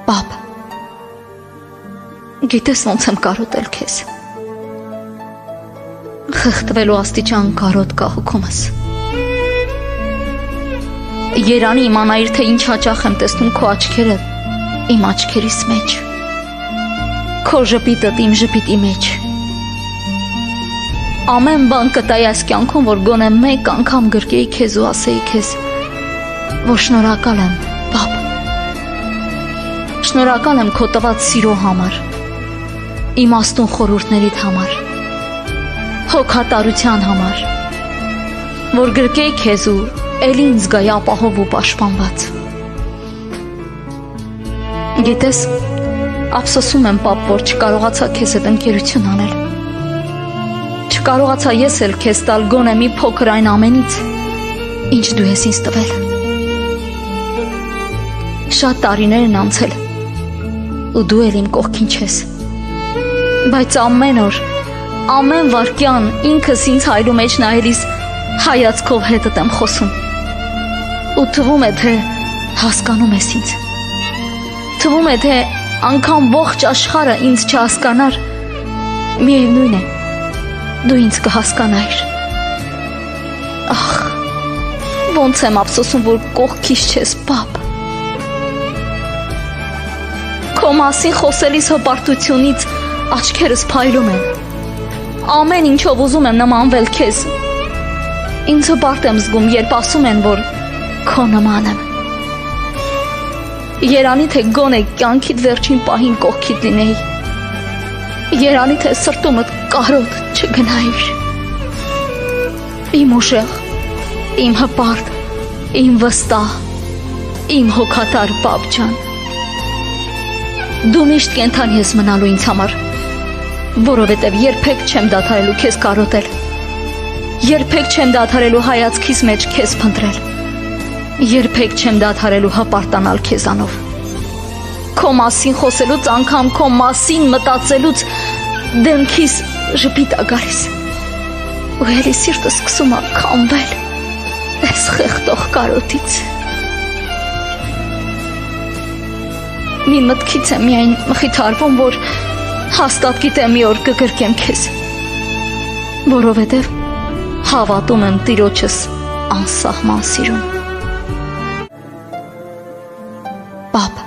Պապ, գիտես ոնց եմ կարոտել քեզ։ Խեղդվելու աստիճան կարոտ կահուքումս։ Երանի իմանայիր, թե ինչ հաճախ եմ տեսնում քո աչքերը իմ աչքերիս մեջ, քո ժպիտդ իմ ժպիտի մեջ։ Ամեն բան կտայի այս կյանքում, որ գոնե մեկ անգամ գրկեի քեզ ու ասեի քեզ, որ շնորհակալ եմ, պապ։ Շնորհակալ եմ քո տված սիրո համար, իմաստուն խորհուրդներիդ համար, հոգատարության համար, որ գրկեի քեզ ու էլի ինձ գայի ապահով ու պաշտպանված։ Գիտես, ափսոսում եմ, պապ, որ չկարողացա քեզ հետ ընկերություն անել։ Չկարողացա ես էլ քեզ տալ գոնե մի փոքր այն ամենից, ինչ դու ես ինձ տվել։ Շատ տարիներ են անցել, ու դու էլ իմ կողքին չես։ Բայց ամեն օր, ամեն վայրկյան ինքս ինձ հայրու մեջ նայելիս հայացքով հետդ եմ խոսում։ Ու թվում է, թե հասկանում ես ինձ։ Թվում է, թե անգամ ողջ աշխարհը ինձ չհասկանար, միևնույն է, դու ինձ կհասկանայիր։ Ախ, ոնց եմ ափսոսում, որ կողքիս չես, պապ։ Քո մասին խոսելիս հպարտությունից աչքերս փայլում են։ Ամեն ինչով ուզում եմ նմանվել քեզ։ Ինձ հպարտ եմ զգում, երբ ասում են, որ քո նման եմ։ Երանի թե գոնե կյանքիդ վերջին պահին կողքիդ լինեի։ Երանի թե սրտումդ կարոտ չգնայիր։ Իմ ուժեղ, իմ հպարտ, իմ վստահ, իմ հոգատար պապ ջան։ Դու միշտ կենթանի ես մնալու ինձ համար, որովհետև երբեք չեմ դադարելու քեզ կարոտել։ Երբեք չեմ դադարելու հայացքիս մեջ քեզ փնտրել։ Երբեք չեմ դադարելու հպարտանալ քեզանով։ Քո մասին խոսելուց, անգամ քո մասին մտածելուց դեմքիս ժպիտ ա գալիս։ Ու էլի սիրտս սկսում ա քամվել այս խեղդող կարոտից։ Մի մտքից եմ միայն մխիթարվում, որ հաստատ գիտեմ մի օր կգրկեմ քեզ, որովհետև հավատում եմ Տիրոջս անսահման սիրուն։ Պապ,